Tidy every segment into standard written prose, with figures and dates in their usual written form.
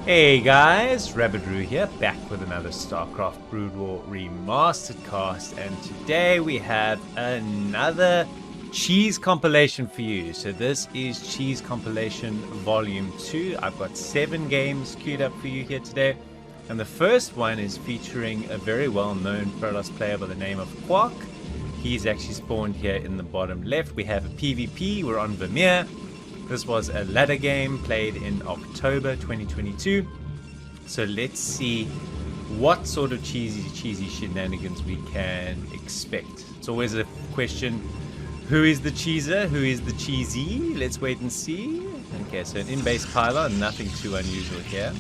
Hey guys, Rabbidroo here, back with another Starcraft Broodwar Remastered cast, and today we have another cheese compilation for you. So this is Cheese Compilation Volume 2. I've got 7 games queued up for you here today, and the first one is featuring a very well-known Protoss player by the name of Quark. He's actually spawned here in the bottom left. We have a PvP, we're on Vermeer. This was a ladder game played in October 2022. So let's see what sort of cheesy shenanigans we can expect. It's always a question, who is the cheeser? Who is the cheesy? Let's wait and see. Okay, so an in-base pylon, nothing too unusual here.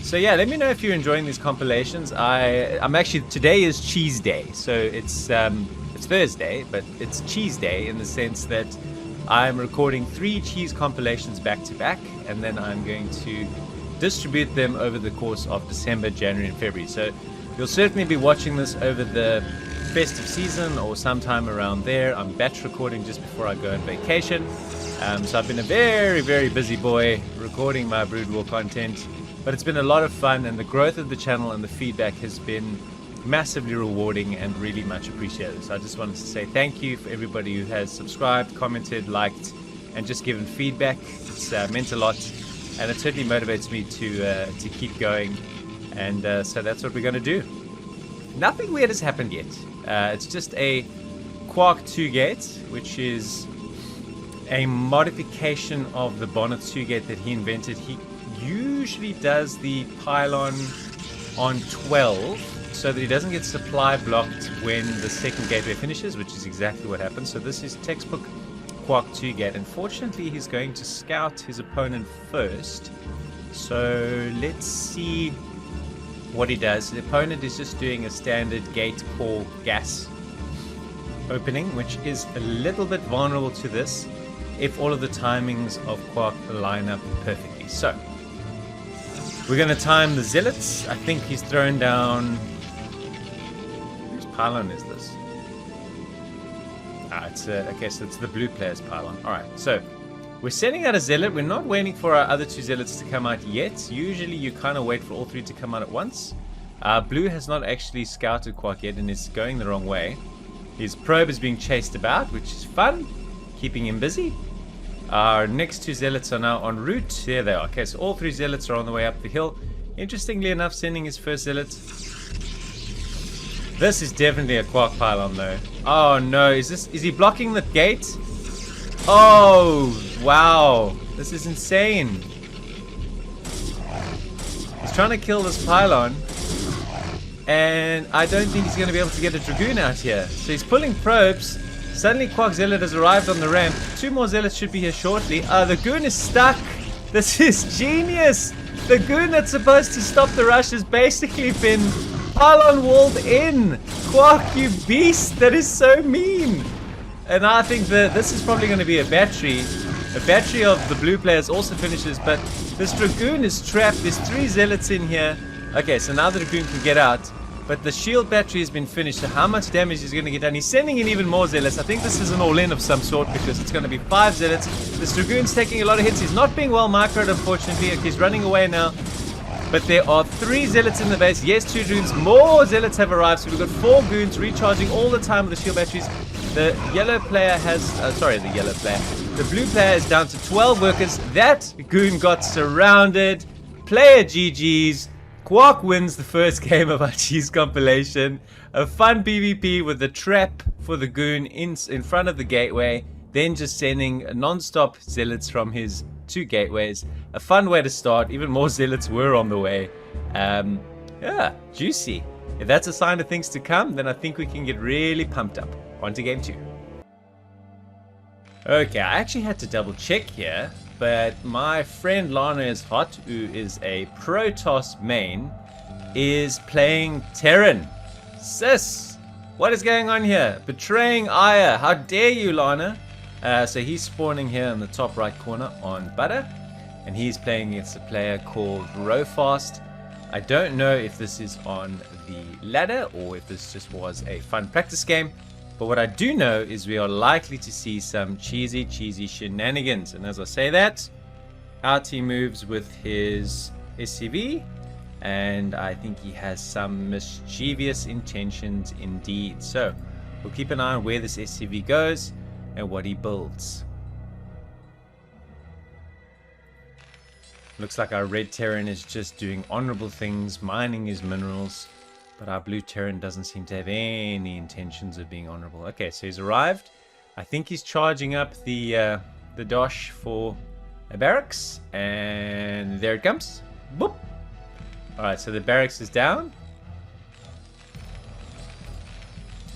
So yeah, let me know if you're enjoying these compilations. I'm actually, today is cheese day. So it's Thursday, but it's cheese day in the sense that I'm recording 3 cheese compilations back to back, and then I'm going to distribute them over the course of December, January, and February. So you'll certainly be watching this over the festive season or sometime around there. I'm batch recording just before I go on vacation. So I've been a very, very busy boy recording my Brood War content, but it's been a lot of fun, and the growth of the channel and the feedback has been massively rewarding and really much appreciated. So I just wanted to say thank you for everybody who has subscribed, commented, liked, and just given feedback. It's meant a lot, and it certainly motivates me to keep going. And so that's what we're going to do. Nothing weird has happened yet. It's just a Quark 2 gate, which is a modification of the Bonnet 2 gate that he invented. He usually does the pylon on 12 so that he doesn't get supply blocked when the second gateway finishes, which is exactly what happens. So this is textbook Quark 2 gate. Unfortunately, he's going to scout his opponent first. So let's see what he does. The opponent is just doing a standard gate core gas opening, which is a little bit vulnerable to this if all of the timings of Quark line up perfectly. So we're going to time the zealots. I think he's thrown down... Whose pylon is this? Okay, so it's the blue player's pylon. Alright, so we're sending out a zealot. We're not waiting for our other 2 zealots to come out yet. Usually you kind of wait for all 3 to come out at once. Blue has not actually scouted Quark yet and is going the wrong way. His probe is being chased about, which is fun, keeping him busy. Our next 2 zealots are now en route. There they are. Okay, so all 3 zealots are on the way up the hill. Interestingly enough, sending his first zealot. This is definitely a Quark pylon though. Oh no, is he blocking the gate? Oh, wow. This is insane. He's trying to kill this pylon, and I don't think he's going to be able to get a Dragoon out here. So he's pulling probes. Suddenly Quark Zealot has arrived on the ramp. 2 more Zealots should be here shortly. The Goon is stuck. This is genius. The Goon that's supposed to stop the rush has basically been pylon walled in. Quark, you beast. That is so mean. And I think that this is probably going to be a battery. A battery of the blue players also finishes, but this Dragoon is trapped. There's 3 Zealots in here. Okay, so now the Dragoon can get out. But the shield battery has been finished, so how much damage is going to get done? He's sending in even more Zealots. I think this is an all-in of some sort, because it's going to be 5 Zealots. This Dragoon's taking a lot of hits. He's not being well microed, unfortunately. He's running away now. But there are 3 Zealots in the base. Yes, 2 Goons. More Zealots have arrived, so we've got 4 Goons recharging all the time with the shield batteries. The yellow player has... The blue player is down to 12 workers. That Goon got surrounded. Player GG's. Quark wins the first game of our cheese compilation. A fun PvP with the trap for the Goon in front of the gateway. Then just sending non-stop zealots from his 2 gateways. A fun way to start. Even more zealots were on the way. Yeah, juicy. If that's a sign of things to come, then I think we can get really pumped up. On to game 2. Okay, I actually had to double check here, but my friend Lana is hot, who is a Protoss main, is playing Terran. Sis, what is going on here? Betraying Aya. How dare you, Lana? So he's spawning here in the top right corner on Butter, and he's playing against a player called Rofast. I don't know if this is on the ladder or if this just was a fun practice game. But what I do know is we are likely to see some cheesy shenanigans. And as I say that, out he moves with his SCV, and I think he has some mischievous intentions indeed. So we'll keep an eye on where this SCV goes and what he builds. Looks like our red Terran is just doing honorable things, mining his minerals, but our blue Terran doesn't seem to have any intentions of being honorable. Okay, so he's arrived. I think he's charging up the dosh for a barracks, and there it comes. Boop. Alright, so the barracks is down.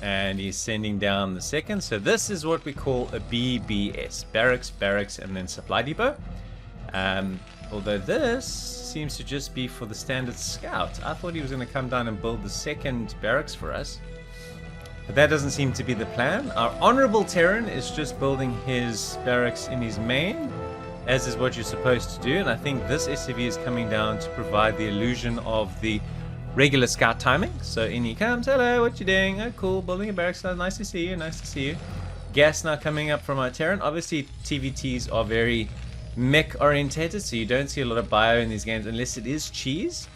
And he's sending down the second. So this is what we call a BBS. Barracks, and then supply depot. Although this seems to just be for the standard scout. I thought he was going to come down and build the second barracks for us. But that doesn't seem to be the plan. Our honorable Terran is just building his barracks in his main, as is what you're supposed to do. And I think this SCV is coming down to provide the illusion of the regular scout timing. So in he comes. Hello, what you doing? Oh, cool. Building a barracks. Nice to see you. Nice to see you. Gas now coming up from our Terran. Obviously, TVTs are very mech orientated, so you don't see a lot of bio in these games unless it is cheese.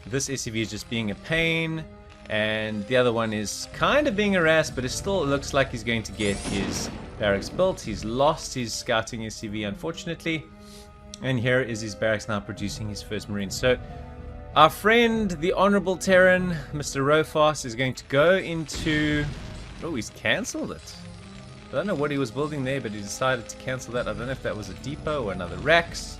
This SCV is just being a pain, and the other one is kind of being harassed, but it still looks like he's going to get his barracks built. He's lost his scouting SCV, unfortunately, and here is his barracks now producing his first marine. So our friend, the honorable Terran, Mr. Rofas, is going to go into... Oh, he's cancelled it. I don't know what he was building there, but he decided to cancel that. I don't know if that was a depot or another Rex.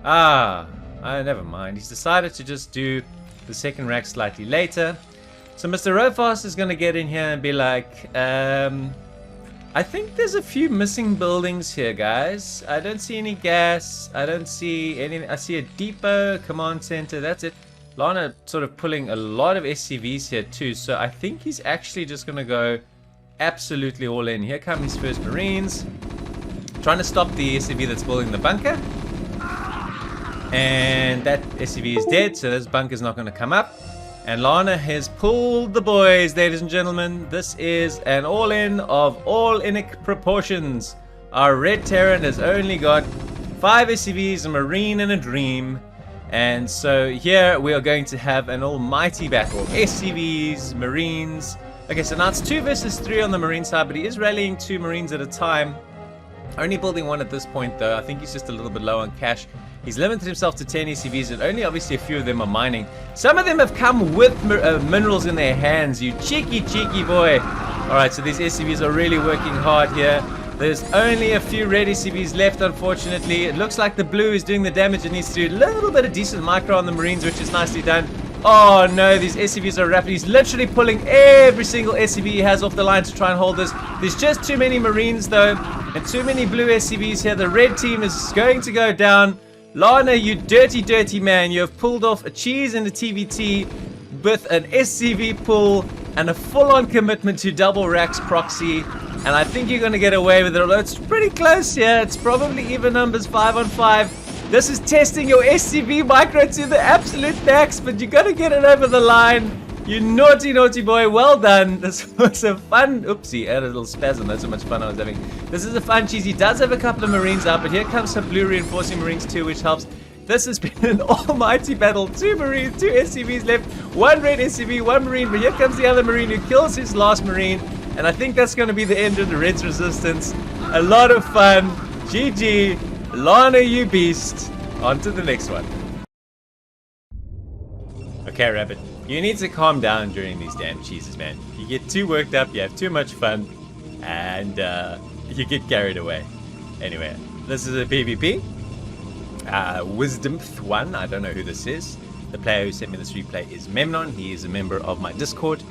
Never mind. He's decided to just do the second rack slightly later. So Mr. Rofas is going to get in here and be like, I think there's a few missing buildings here, guys. I don't see any gas. I don't see anything. I see a depot, command center. That's it. Lana sort of pulling a lot of SCVs here too. So I think he's actually just going to go absolutely all in. Here come his first Marines, trying to stop the SCV that's building the bunker, and that SCV is dead, so this bunker's not going to come up. And Lana has pulled the boys, ladies and gentlemen. This is an all-in of all-inic proportions. Our red Terran has only got 5 SCVs, a Marine and a Dream, and so here we are going to have an almighty battle. SCVs, Marines. Okay, so now it's 2 versus 3 on the Marine side, but he is rallying 2 Marines at a time. Only building 1 at this point, though. I think he's just a little bit low on cash. He's limited himself to 10 ECVs, and only obviously a few of them are mining. Some of them have come with minerals in their hands, you cheeky boy. Alright, so these SCVs are really working hard here. There's only a few red SCVs left, unfortunately. It looks like the blue is doing the damage it needs to do. A little bit of decent micro on the Marines, which is nicely done. Oh no, these SCVs are rapid. He's literally pulling every single SCV he has off the line to try and hold this. There's just too many Marines though, and too many blue SCVs here. The red team is going to go down. Lana, you dirty man. You have pulled off a cheese and a TVT with an SCV pull and a full-on commitment to double racks proxy. And I think you're going to get away with it, although it's pretty close here. It's probably even numbers 5 on 5. This is testing your SCV micro to the absolute max, but you gotta get it over the line. You naughty boy, well done. This was a fun, oopsie, I had a little spasm, that's how much fun I was having. This is a fun cheese. He does have a couple of Marines out, but here comes some blue reinforcing Marines too, which helps. This has been an almighty battle. 2 Marines, 2 SCVs left, 1 red SCV, 1 Marine, but here comes the other Marine who kills his last Marine, and I think that's going to be the end of the Reds' resistance. A lot of fun. GG. Lana, you beast. On to the next one. Okay, Rabbit. You need to calm down during these damn cheeses, man. You get too worked up, you have too much fun, and you get carried away. Anyway, this is a PvP. Wisdom 1, I don't know who this is. The player who sent me this replay is Memnon. He is a member of my Discord,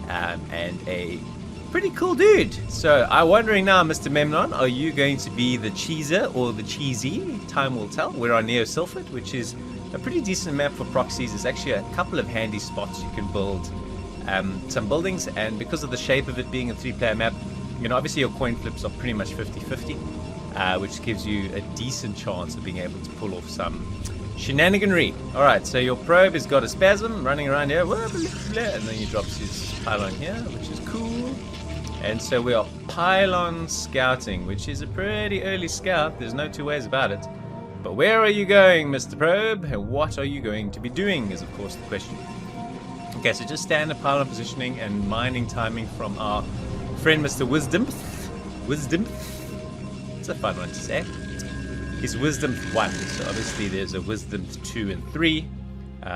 and a pretty cool dude. So I'm wondering now, Mr. Memnon, are you going to be the cheeser or the cheesy? Time will tell. We're on Neo Silphid, which is a pretty decent map for proxies. There's actually a couple of handy spots you can build some buildings, and because of the shape of it being a 3-player map, you know, obviously your coin flips are pretty much 50-50, which gives you a decent chance of being able to pull off some shenaniganry. Alright, so your probe has got a spasm running around here, and then he drops his pylon here, which is cool. And so we are pylon scouting, which is a pretty early scout. There's no two ways about it. But where are you going, Mr. Probe? And what are you going to be doing is, of course, the question. Okay, so just standard pylon positioning and mining timing from our friend, Mr. Wisdom. It's a fun one to say. He's Wisdom 1, so obviously there's a Wisdom 2 and 3.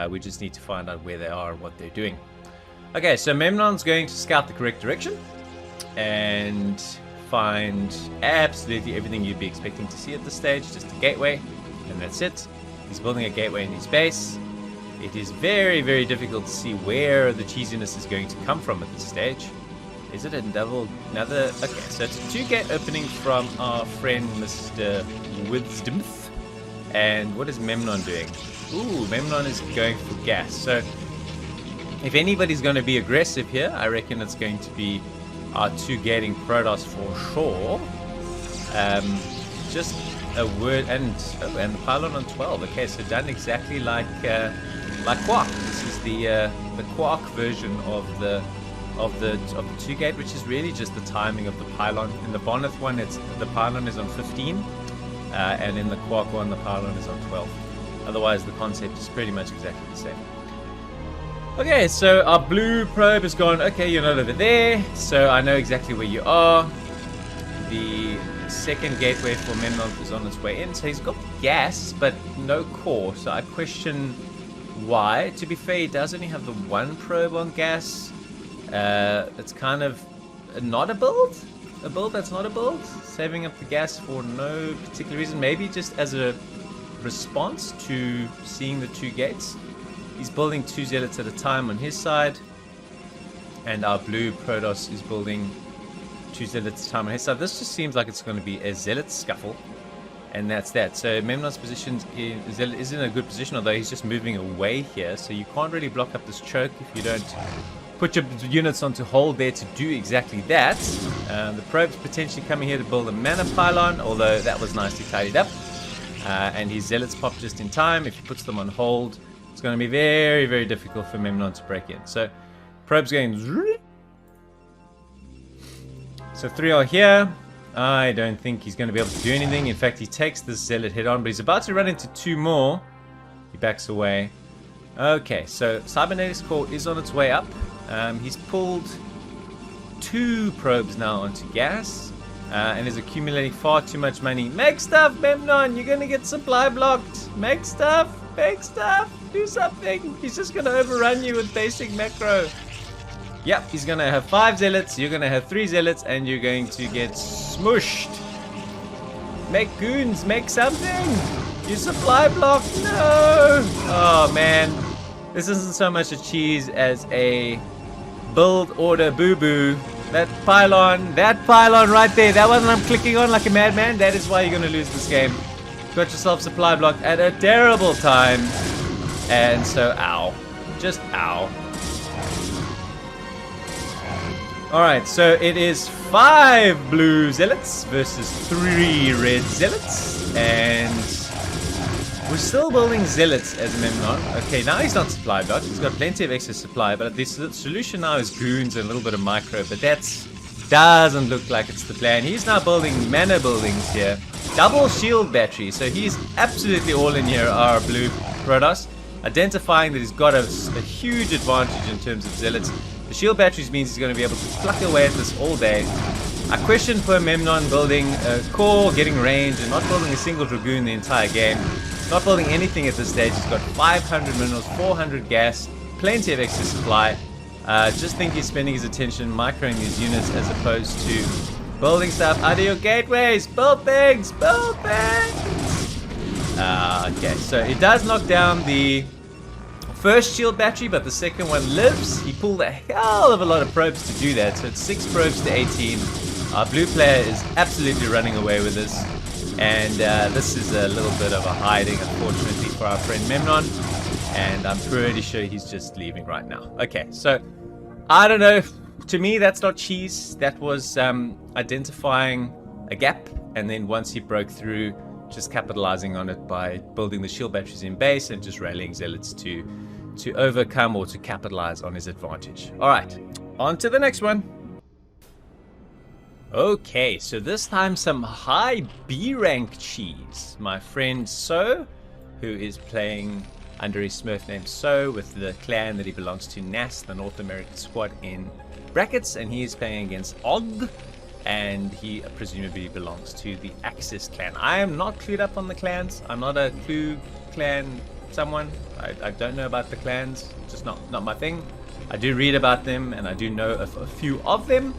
We just need to find out where they are and what they're doing. Okay, so Memnon's going to scout the correct direction and find absolutely everything you'd be expecting to see at this stage, just a gateway, and that's it. He's building a gateway in his base. It is very, very difficult to see where the cheesiness is going to come from at this stage. Is it another... Okay, so it's a 2-gate opening from our friend Mr. Wisdom. And what is Memnon doing? Ooh, Memnon is going for gas. So if anybody's going to be aggressive here, I reckon it's going to be our 2-gating Protoss for sure. Just a word, and the pylon on 12. Okay, so done exactly like Quark. This is the Quark version of the 2-gate, which is really just the timing of the pylon. In the Bonneth one, the pylon is on 15, and in the Quark one, the pylon is on 12. Otherwise, the concept is pretty much exactly the same. Okay, so our blue probe has gone, okay, you're not over there, so I know exactly where you are. The second gateway for Memnon is on its way in, so he's got gas, but no core, so I question why. To be fair, he does only have the 1 probe on gas. It's kind of not a build that's not a build, saving up the gas for no particular reason, maybe just as a response to seeing the 2 gates. He's building 2 zealots at a time on his side, and our blue Protoss is building 2 zealots at a time on his side. This just seems like it's going to be a zealot scuffle, and that's that. So Memnon's position is in a good position, although he's just moving away here, so you can't really block up this choke if you don't put your units onto hold there to do exactly that. The probe's potentially coming here to build a mana pylon, although that was nicely tidied up. And his zealots pop just in time. If he puts them on hold, it's going to be very, very difficult for Memnon to break in. So probe's going. So 3 are here. I don't think he's going to be able to do anything. In fact, he takes this zealot head on, but he's about to run into 2 more. He backs away. Okay, so Cybernetics Core is on its way up. He's pulled 2 probes now onto gas, and is accumulating far too much money. Make stuff, Memnon! You're gonna get supply blocked! Make stuff! Make stuff! Do something! He's just gonna overrun you with basic macro. Yep, he's gonna have 5 zealots, you're gonna have 3 zealots, and you're going to get smushed. Make goons, make something! You supply blocked! No! Oh man. This isn't so much a cheese as a build order boo-boo. That pylon right there, that one I'm clicking on like a madman, that is why you're going to lose this game. Got yourself supply blocked at a terrible time. And so, ow. Just ow. Alright, so it is 5 blue zealots versus 3 red zealots. And we're still building zealots as Memnon. Okay, now he's not supply blocked. He's got plenty of excess supply, but the solution now is goons and a little bit of micro, but that doesn't look like it's the plan. He's now building mana buildings here. Double shield battery, so he's absolutely all in here, our blue Protoss. Identifying that he's got a huge advantage in terms of zealots. The shield batteries means he's going to be able to pluck away at this all day. I question for Memnon building a core, getting range, and not building a single Dragoon the entire game. Not building anything at this stage. He's got 500 minerals, 400 gas, plenty of extra supply. Just think he's spending his attention microing these units as opposed to building stuff out of your gateways. Build things! Build things! Okay, so it does knock down the first shield battery, but the second one lives. He pulled a hell of a lot of probes to do that, so it's 6 probes to 18. Our blue player is absolutely running away with this. And this is a little bit of a hiding, unfortunately, for our friend Memnon. And I'm pretty sure he's just leaving right now. Okay, so I don't know. To me, that's not cheese. That was identifying a gap. And then once he broke through, just capitalizing on it by building the shield batteries in base and just rallying zealots to overcome or to capitalize on his advantage. All right, on to the next one. Okay, so this time some high B rank cheese. My friend So, who is playing under his Smurf name So with the clan that he belongs to, NAS, the North American squad in brackets, and he is playing against Og, and he presumably belongs to the Axis clan. I am not clued up on the clans. I'm not a clue clan someone. I don't know about the clans, just not my thing. I do read about them, and I do know a few of them.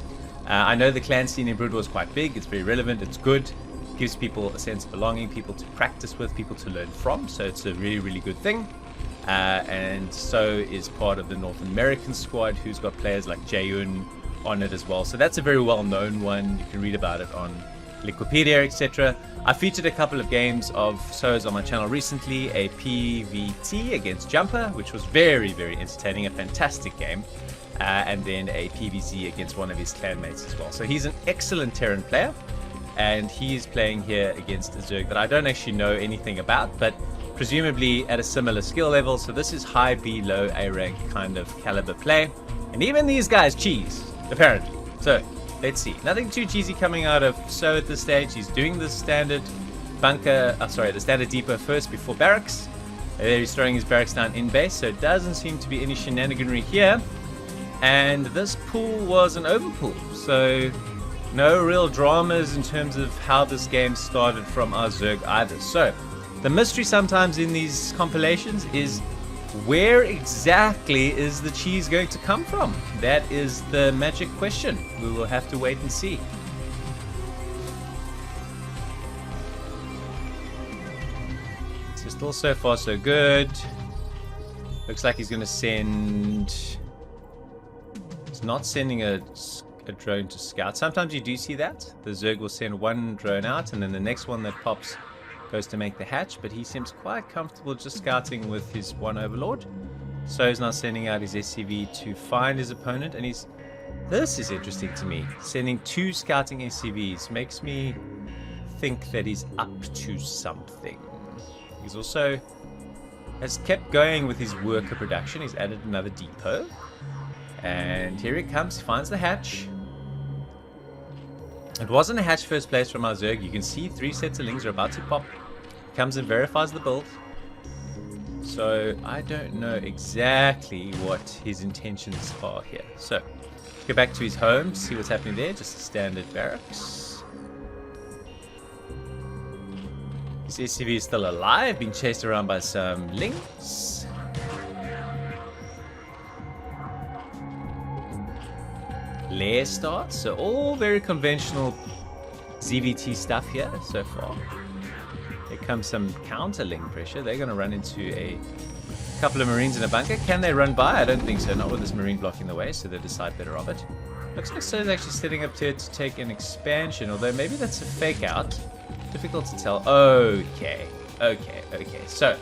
I know the clan scene in Broodwar is quite big. It's very relevant. It's good. Gives people a sense of belonging, people to practice with, people to learn from. So it's a really, really good thing. And So is part of the North American squad, who's got players like Jaeun on it as well. So that's a very well-known one. You can read about it on Wikipedia, etc. I featured a couple of games of So's on my channel recently. A PVT against Jumper, which was very, very entertaining. A fantastic game. And then a PVZ against one of his clanmates as well. So he's an excellent Terran player, and he's playing here against a Zerg that I don't actually know anything about, but presumably at a similar skill level. So this is high B, low A rank kind of caliber play. And even these guys cheese, apparently. So let's see. Nothing too cheesy coming out of So at this stage. He's doing the standard bunker, the standard depot first before barracks. And there he's throwing his barracks down in base, so it doesn't seem to be any shenaniganry here. And this pool was an overpool, so no real dramas in terms of how this game started from our Zerg either. So the mystery sometimes in these compilations is, where exactly is the cheese going to come from? That is the magic question. We will have to wait and see. So still so far so good. Looks like he's going to send... He's not sending a drone to scout. Sometimes you do see that. The Zerg will send one drone out, and then the next one that pops goes to make the hatch, but he seems quite comfortable just scouting with his one overlord. So he's now sending out his SCV to find his opponent, and this is interesting to me. Sending 2 scouting SCVs makes me think that he's up to something. He's also has kept going with his worker production. He's added another depot. And here he comes, he finds the hatch. It wasn't a hatch first place from our Zerg. You can see 3 sets of lings are about to pop. Comes and verifies the build. So I don't know exactly what his intentions are here. So go back to his home, see what's happening there. Just a standard barracks. His SCV is still alive, being chased around by some lings. Lair starts, so all very conventional ZVT stuff here so far. Here comes some counter-ling pressure. They're going to run into a couple of Marines in a bunker. Can they run by? I don't think so. Not with this Marine blocking the way, so they decide better of it. Looks like So's actually setting up here to take an expansion, although maybe that's a fake out. Difficult to tell. Okay. So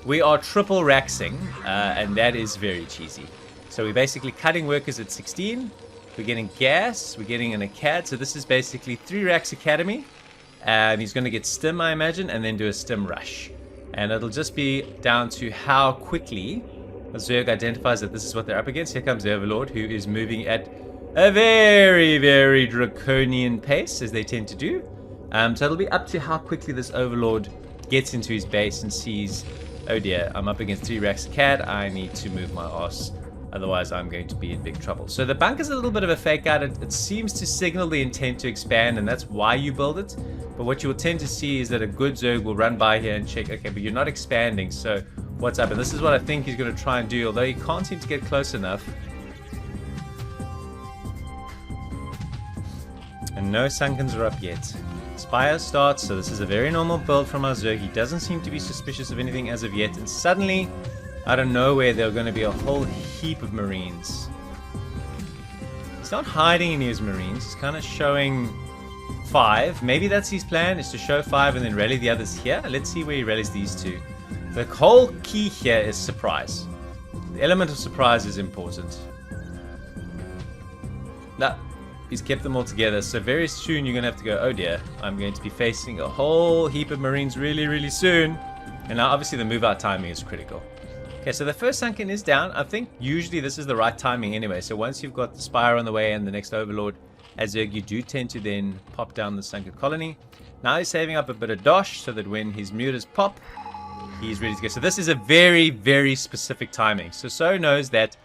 we are triple raxing, and that is very cheesy. So we're basically cutting workers at 16. We're getting gas, we're getting an Acad, so this is basically 3 racks Academy, and he's going to get stim, I imagine, and then do a stim rush. And it'll just be down to how quickly the Zerg identifies that this is what they're up against. Here comes the Overlord, who is moving at a very, very draconian pace, as they tend to do. So it'll be up to how quickly this Overlord gets into his base and sees, oh dear, I'm up against 3 racks Acad, I need to move my ass. Otherwise, I'm going to be in big trouble. So the bunker's a little bit of a fake out. It seems to signal the intent to expand, and that's why you build it. But what you will tend to see is that a good Zerg will run by here and check, okay, but you're not expanding, so what's up? And this is what I think he's going to try and do, although he can't seem to get close enough. And no Sunkens are up yet. Spire starts, so this is a very normal build from our Zerg. He doesn't seem to be suspicious of anything as of yet, and suddenly, out of nowhere, there are going to be a whole heap of Marines. He's not hiding any of his Marines. He's kind of showing 5. Maybe that's his plan, is to show 5 and then rally the others here. Let's see where he rallies these 2. The whole key here is surprise. The element of surprise is important. Nah, he's kept them all together. So very soon you're going to have to go, oh dear, I'm going to be facing a whole heap of Marines really, really soon. And now obviously the move out timing is critical. Okay, so the first Sunken is down. I think usually this is the right timing anyway. So once you've got the Spire on the way and the next Overlord as you do tend to then pop down the sunken colony. Now he's saving up a bit of dosh so that when his mutas pop, he's ready to go. So this is a very, very specific timing. So knows that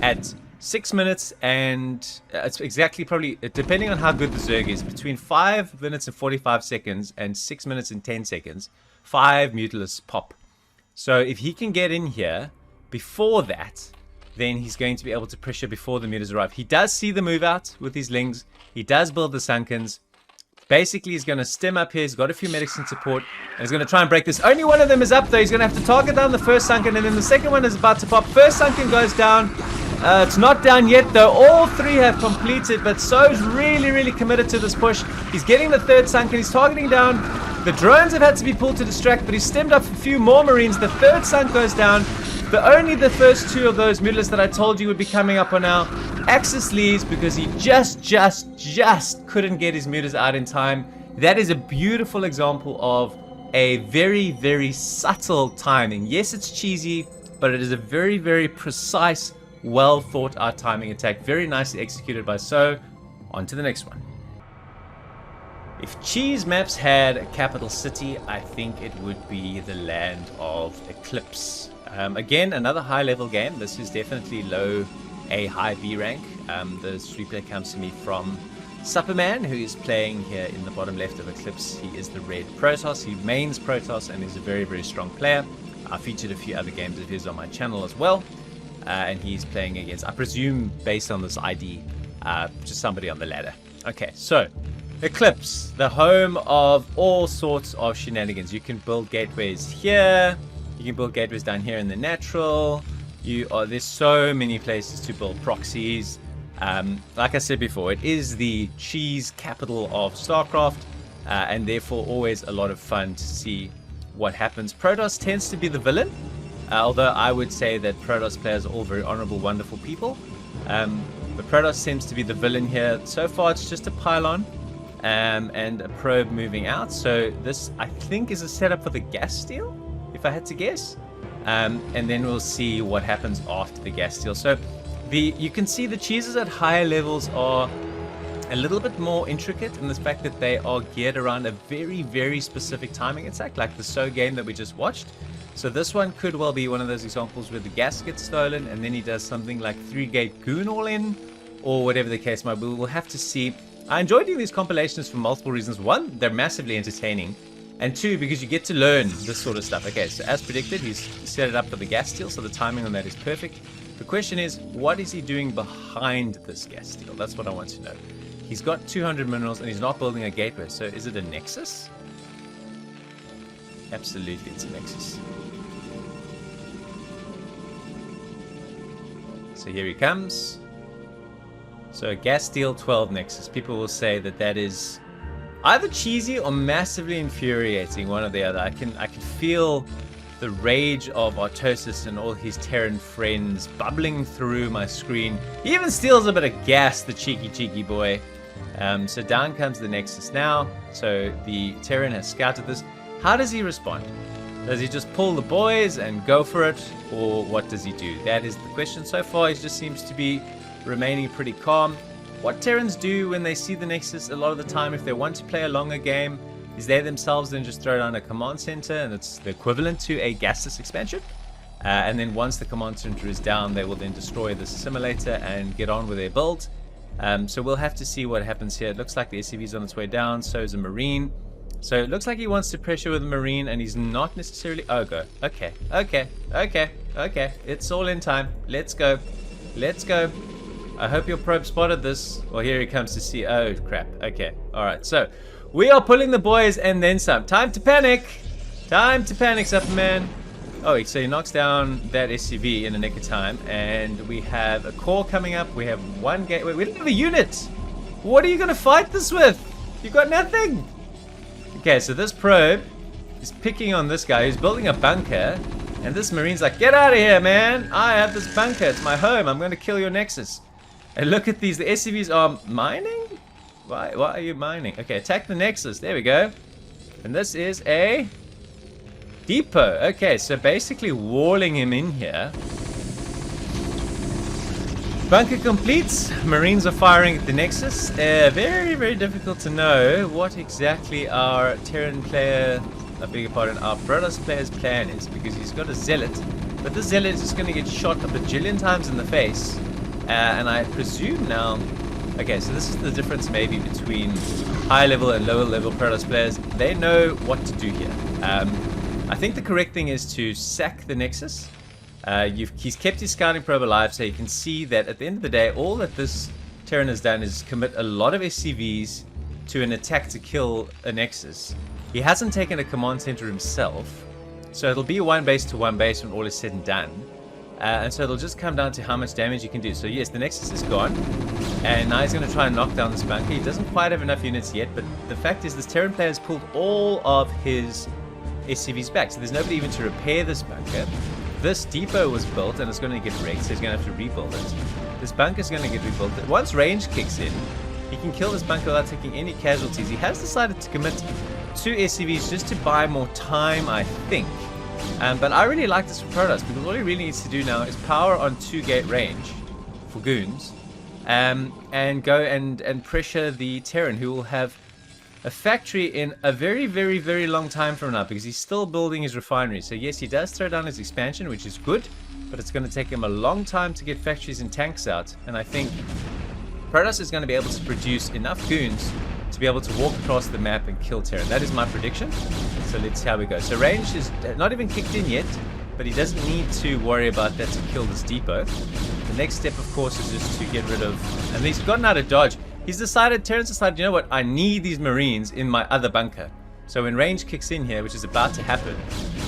at 6 minutes and it's exactly probably, depending on how good the Zerg is, between 5 minutes and 45 seconds and 6 minutes and 10 seconds, 5 Mutalisks pop. So if he can get in here before that, then he's going to be able to pressure before the mutas arrive. He does see the move out with his lings. He does build the Sunkens. Basically, he's going to stem up here. He's got a few medics in support. And he's going to try and break this. Only one of them is up, though. He's going to have to target down the first Sunken. And then the second one is about to pop. First Sunken goes down. It's not down yet, though. All 3 have completed. But So's really, really committed to this push. He's getting the third Sunken. He's targeting down. The drones have had to be pulled to distract. But he's stemmed up a few more Marines. The third Sunk goes down. Only the first 2 of those Mutalisks that I told you would be coming up are now. Axis leaves because he just couldn't get his mutas out in time. That is a beautiful example of a very, very subtle timing. Yes, it's cheesy, but it is a very, very precise, well thought out timing attack. Very nicely executed by So. On to the next one. If cheese maps had a capital city, I think it would be the land of Eclipse. Again, another high level game. This is definitely low A, high B rank. This replay comes to me from Supperman, who is playing here in the bottom left of Eclipse. He is the red Protoss. He mains Protoss and is a very, very strong player. I featured a few other games of his on my channel as well. And he's playing against, I presume, based on this ID, just somebody on the ladder. Okay, so Eclipse, the home of all sorts of shenanigans. You can build gateways here. You can build gateways down here in the natural. There's so many places to build proxies. Like I said before, it is the cheese capital of Starcraft, and therefore always a lot of fun to see what happens. Protoss tends to be the villain, although I would say that Protoss players are all very honorable, wonderful people. But Protoss seems to be the villain here. So far, it's just a pylon and a probe moving out. So this, I think, is a setup for the gas steel, if I had to guess. And then we'll see what happens after the gas steel. So you can see the cheeses at higher levels are a little bit more intricate in the fact that they are geared around a very, very specific timing attack, like the So game that we just watched. So this one could well be one of those examples where the gas gets stolen and then he does something like 3-gate goon all in, or whatever the case might be. We'll have to see. I enjoy doing these compilations for multiple reasons. One, they're massively entertaining. And 2, because you get to learn this sort of stuff. Okay, so as predicted, he's set it up for the gas steal, so the timing on that is perfect. The question is, what is he doing behind this gas steal? That's what I want to know. He's got 200 minerals and he's not building a gateway, so is it a nexus? Absolutely, it's a nexus. So here he comes. So gas steal 12 nexus. People will say that that is either cheesy or massively infuriating, one or the other. I can feel the rage of Artosis and all his Terran friends bubbling through my screen. He even steals a bit of gas, the cheeky boy. So down comes the nexus now. So the Terran has scouted this. How does he respond? Does he just pull the boys and go for it, or what does he do? That is the question. So far, he just seems to be remaining pretty calm. What Terrans do when they see the nexus a lot of the time, if they want to play a longer game, is they themselves then just throw down a command center, and it's the equivalent to a gasless expansion. And then once the command center is down, they will then destroy the simulator and get on with their build. So we'll have to see what happens here. It looks like the SCV is on its way down, so is a Marine. So it looks like he wants to pressure with a Marine, and he's not necessarily... Oh, go. Okay. It's all in time. Let's go. I hope your probe spotted this. Well, here he comes to see. Oh, crap. Okay. All right. So we are pulling the boys and then some. Time to panic. Superman. Oh, so he knocks down that SCV in a nick of time. And we have a core coming up. We have one gateway. We don't have a unit. What are you going to fight this with? You got nothing. Okay, so this probe is picking on this guy who's building a bunker. And this Marine's like, get out of here, man. I have this bunker. It's my home. I'm going to kill your nexus. And look at these. The SCVs are mining? Why are you mining? Okay, attack the nexus. There we go. And this is a depot. Okay, so basically walling him in here. Bunker completes. Marines are firing at the Nexus. Very, very difficult to know what exactly our Terran player, I beg your pardon, our Brothers player's plan is, because he's got a Zealot, but the Zealot is just going to get shot a bajillion times in the face. And I presume now, okay, so this is the difference maybe between high level and lower level Brothers players. They know what to do here. I think the correct thing is to sack the Nexus. He's kept his scouting probe alive, so you can see that at the end of the day, all that this Terran has done is commit a lot of SCVs to an attack to kill a Nexus. He hasn't taken a command center himself, so it'll be a one base to one base when all is said and done. And so it'll just come down to how much damage you can do. So yes, the Nexus is gone, and now he's going to try and knock down this bunker. He doesn't quite have enough units yet, but the fact is this Terran player has pulled all of his SCVs back, so there's nobody even to repair this bunker. This depot was built and it's going to get wrecked, so he's going to have to rebuild it. This bunker is going to get rebuilt. Once range kicks in, he can kill this bunker without taking any casualties. He has decided to commit 2 SCVs just to buy more time, I think. But I really like this for Protoss, because all he really needs to do now is power on 2 gate range for goons, and go and pressure the Terran, who will have a factory in a very, very, very long time from now, because he's still building his refinery. So yes, he does throw down his expansion, which is good, but it's going to take him a long time to get factories and tanks out. And I think Protoss is going to be able to produce enough goons to be able to walk across the map and kill Terran. That is my prediction. So let's see how we go. So range is not even kicked in yet, but he doesn't need to worry about that to kill this depot. The next step, of course, is just to get rid of, and he's gotten out of dodge. Terran's decided, you know what, I need these Marines in my other bunker. So when range kicks in here, which is about to happen,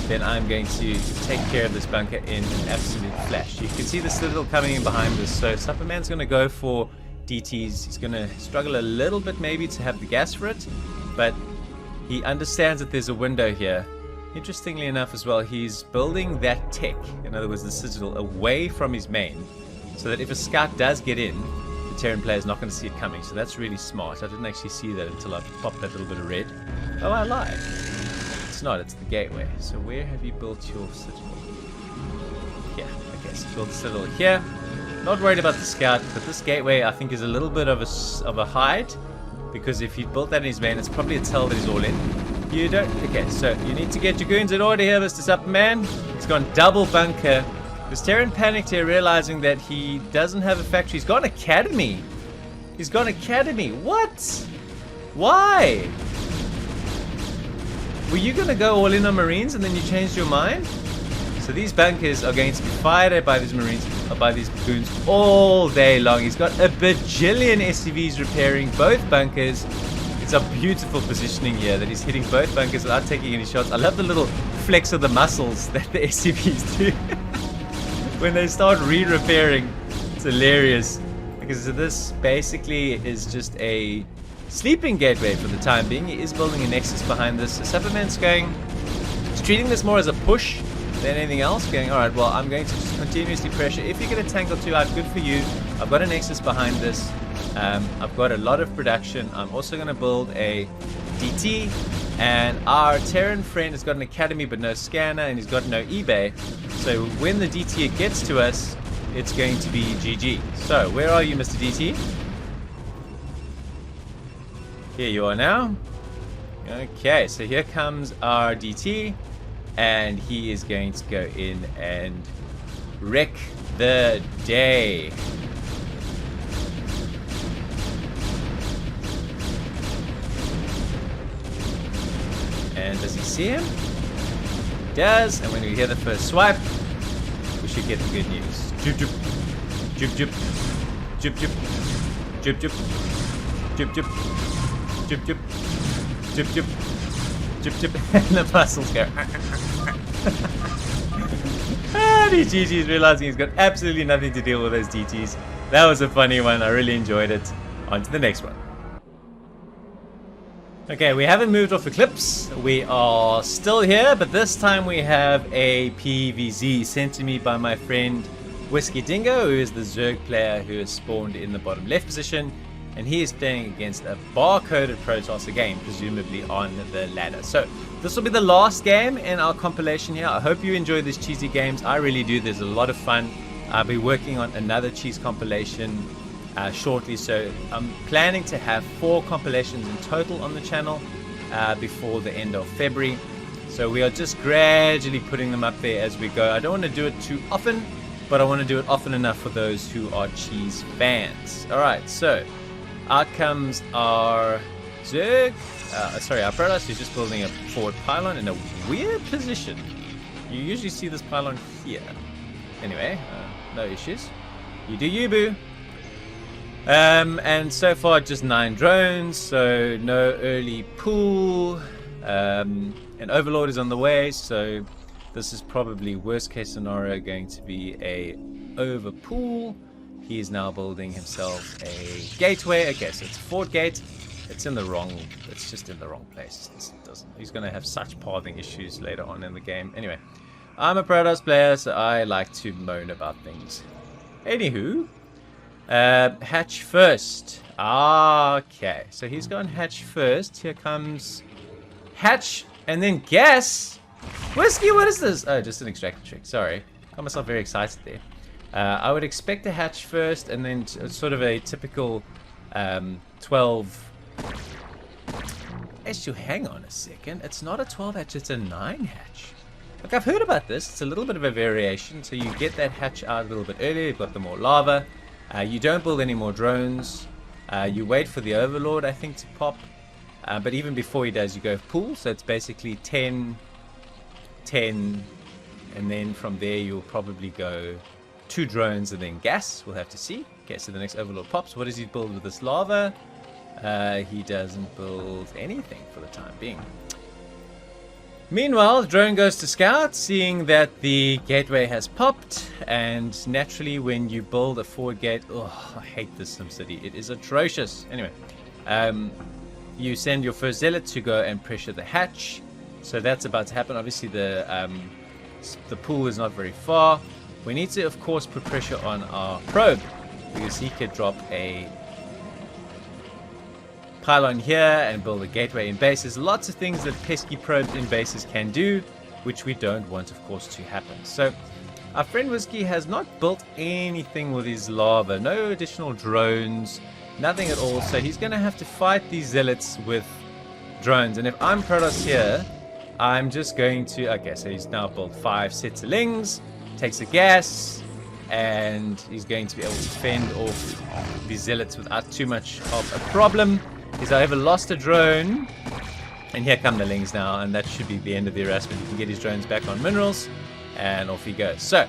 then I'm going to take care of this bunker in an absolute flash. You can see the Citadel coming in behind this, so Superman's going to go for DTs. He's going to struggle a little bit maybe to have the gas for it, but he understands that there's a window here. Interestingly enough as well, he's building that tech, in other words the Citadel, away from his main, so that if a scout does get in, Terran player is not going to see it coming. So that's really smart. I didn't actually see that until I popped that little bit of red. Oh, I lied. It's not, it's the gateway. So where have you built your Citadel? Yeah, okay, so build the Citadel here. Not worried about the scout, but this gateway I think is a little bit of a hide, because if he built that in his main, it's probably a tell that he's all in. You don't, okay, so you need to get your goons in order here, Mr. Superman. He's gone double bunker. This Terran panicked here, realizing that he doesn't have a factory. He's got an academy. He's got an academy. What? Why? Were you going to go all in on Marines and then you changed your mind? So these bunkers are going to be fired at by these Marines, or by these goons, all day long. He's got a bajillion SCVs repairing both bunkers. It's a beautiful positioning here that he's hitting both bunkers without taking any shots. I love the little flex of the muscles that the SCVs do. When they start re-repairing, it's hilarious. Because this basically is just a sleeping gateway for the time being. He is building a Nexus behind this. So Superman's he's treating this more as a push than anything else. Going, alright, well, I'm going to just continuously pressure. If you get a tank or two out, good for you. I've got a Nexus behind this. I've got a lot of production. I'm also going to build a DT. And our Terran friend has got an academy but no scanner, and he's got no eBay. So when the DT gets to us, it's going to be GG. So where are you, Mr. DT? Here you are now. Okay, so here comes our DT, and he is going to go in and wreck the day. And does he see him? He does. And when we hear the first swipe, we should get the good news. Jip jip. Jip jip. Jip jip. Jip jip. Jip jip. Jip jip. Jip jip. Jip jip. And the muscles go. These GGs realizing he's got absolutely nothing to deal with those DTs. That was a funny one. I really enjoyed it. On to the next one. Okay, we haven't moved off Eclipse. We are still here, but this time we have a PVZ sent to me by my friend Whiskey Dingo, who is the Zerg player who is spawned in the bottom left position, and he is playing against a bar-coded Protoss again, presumably on the ladder. So this will be the last game in our compilation here. I hope you enjoy these cheesy games. I really do. There's a lot of fun. I'll be working on another cheese compilation shortly, so I'm planning to have 4 compilations in total on the channel before the end of February. So we are just gradually putting them up there as we go. I don't want to do it too often, but I want to do it often enough for those who are cheese fans. Alright, so out comes our Zerg, our Protoss, who's just building a forward pylon in a weird position. You usually see this pylon here. Anyway, no issues. You do you, boo. And so far just 9 drones, so no early pool. An overlord is on the way, so this is probably worst case scenario going to be a over pool. He is now building himself a gateway. Okay, so it's a fort gate. It's just in the wrong place. He's going to have such pathing issues later on in the game. Anyway, I'm a Protoss player, so I like to moan about things. Anywho, hatch first. Okay, so he's gone hatch first. Here comes hatch, and then guess. Whiskey, what is this? Oh, just an extractor trick. Sorry. Got myself very excited there. I would expect a hatch first, and then sort of a typical 12... Actually, hang on a second. It's not a 12 hatch, it's a 9 hatch. Look, I've heard about this. It's a little bit of a variation. So you get that hatch out a little bit earlier. You've got the more lava. You don't build any more drones. You wait for the overlord, I think, to pop. But even before he does, you go pool. So it's basically 10, 10. And then from there, you'll probably go 2 drones and then gas. We'll have to see. Okay, so the next overlord pops. What does he build with this lava? He doesn't build anything for the time being. Meanwhile, the drone goes to scout, seeing that the gateway has popped, and naturally when you build a forward gate, oh, I hate this SimCity, it is atrocious. Anyway, you send your first zealot to go and pressure the hatch, so that's about to happen. Obviously the pool is not very far. We need to, of course, put pressure on our probe, because he could drop a pylon here and build a gateway in base. There's lots of things that pesky probes in bases can do, which we don't want, of course, to happen. So our friend Whiskey has not built anything with his lava, no additional drones, nothing at all. So he's going to have to fight these zealots with drones. And if I'm Protoss here, I'm just going to, okay, so he's now built 5 sets of lings, takes a gas, and he's going to be able to fend off these zealots without too much of a problem. Is I ever lost a drone, and here come the lings now, and that should be the end of the harassment. He can get his drones back on minerals, and off he goes. So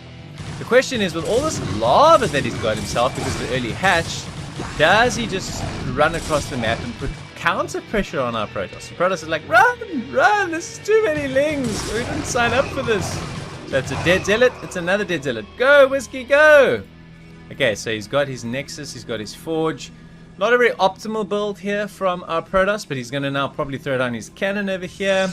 the question is, with all this lava that he's got himself because of the early hatch, does he just run across the map and put counter pressure on our Protoss? The Protoss is like, run, this is too many lings, we didn't sign up for this. That's a dead zealot, it's another dead zealot. Go, Whiskey, go! Okay, so he's got his Nexus, he's got his Forge. Not a very optimal build here from our Protoss, but he's going to now probably throw down his cannon over here.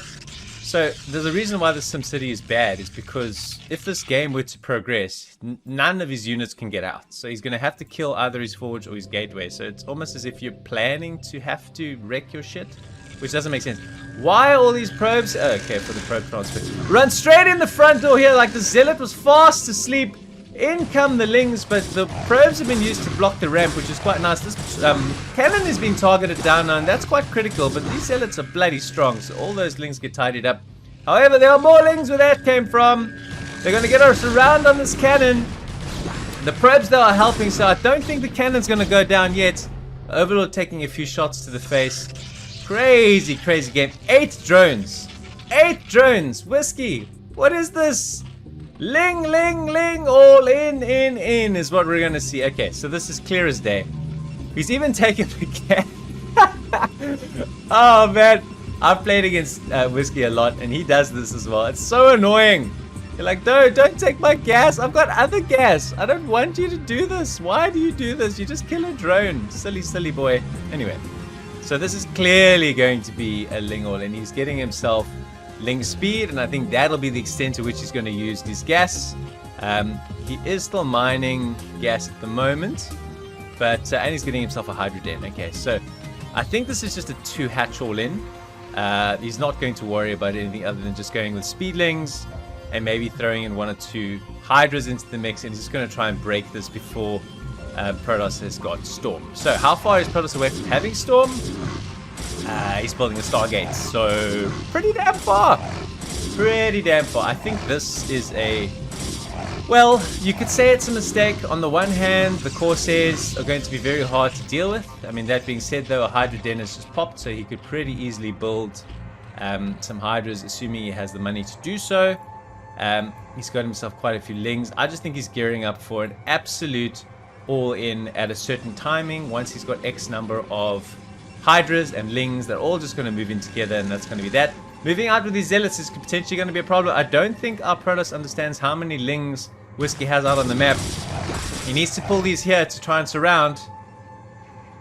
So there's a reason why this SimCity is bad, is because if this game were to progress, none of his units can get out. So he's going to have to kill either his Forge or his Gateway. So it's almost as if you're planning to have to wreck your shit, which doesn't make sense. Why all these probes? Oh, okay, for the probe transfer. Run straight in the front door here, like the Zealot was fast asleep. In come the lings, but the probes have been used to block the ramp, which is quite nice. This cannon is being targeted down now, and that's quite critical, but these zealots are bloody strong, so all those lings get tidied up. However, there are more lings where that came from. They're going to get us around on this cannon. The probes, though, are helping, so I don't think the cannon's going to go down yet. Overlord taking a few shots to the face. Crazy, crazy game. 8 drones. 8 drones. Whiskey, what is this? Ling, ling, ling, all in is what we're gonna see. Okay, so this is clear as day. He's even taken the gas. Oh man, I've played against Whiskey a lot, and he does this as well. It's so annoying. You're like, no, don't take my gas. I've got other gas. I don't want you to do this. Why do you do this? You just kill a drone. Silly, silly boy. Anyway, so this is clearly going to be a ling all, and he's getting himself ling speed, and I think that'll be the extent to which he's going to use his gas. He is still mining gas at the moment, but and he's getting himself a hydrogen. Okay, so I think this is just a 2 hatch all in. He's not going to worry about anything other than just going with speedlings and maybe throwing in 1 or 2 Hydras into the mix, and he's just going to try and break this before Protoss has got Storm. So how far is Protoss away from having Storm? He's building a Stargate, so pretty damn far. Pretty damn far. I think this is a... Well, you could say it's a mistake. On the one hand, the Corsairs are going to be very hard to deal with. I mean, that being said, though, a Hydra Den has just popped, so he could pretty easily build some Hydras, assuming he has the money to do so. He's got himself quite a few Lings. I just think he's gearing up for an absolute all-in at a certain timing. Once he's got X number of Hydras and Lings, they're all just going to move in together, and that's going to be that. Moving out with these Zealots is potentially going to be a problem. I don't think our Protoss understands how many Lings Whiskey has out on the map. He needs to pull these here to try and surround.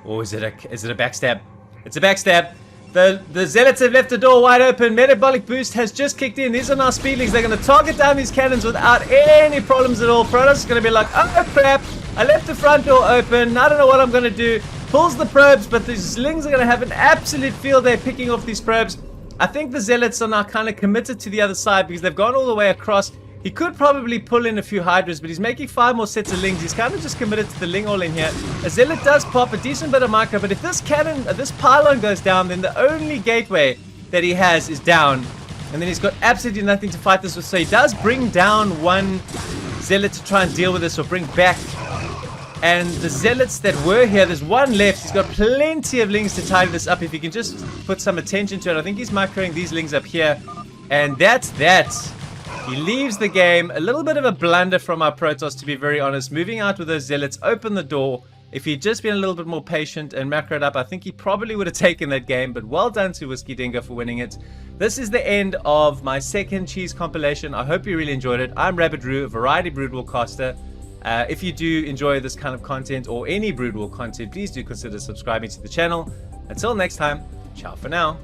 Or is it a backstab? It's a backstab. The Zealots have left the door wide open. Metabolic boost has just kicked in. These are now Speedlings. They're going to target down these cannons without any problems at all. Protoss is going to be like, oh crap, I left the front door open. I don't know what I'm going to do. Pulls the probes, but the Slings are going to have an absolute field day picking off these probes. I think the Zealots are now kind of committed to the other side because they've gone all the way across. He could probably pull in a few Hydras, but he's making 5 more sets of Lings. He's kind of just committed to the Ling all in here. A Zealot does pop a decent bit of micro, but if this cannon, this pylon goes down, then the only gateway that he has is down. And then he's got absolutely nothing to fight this with. So he does bring down one Zealot to try and deal with this or bring back. And the Zealots that were here, there's one left. He's got plenty of Lings to tidy this up. If he can just put some attention to it. I think he's microing these Lings up here. And that's that. He leaves the game. A little bit of a blunder from our Protoss, to be very honest. Moving out with those Zealots, open the door. If he'd just been a little bit more patient and macroed up, I think he probably would have taken that game. But well done to Whiskey Dingo for winning it. This is the end of my second cheese compilation. I hope you really enjoyed it. I'm Rabbit Roo, a variety Broodwar caster. If you do enjoy this kind of content or any Broodwar content, please do consider subscribing to the channel. Until next time, ciao for now.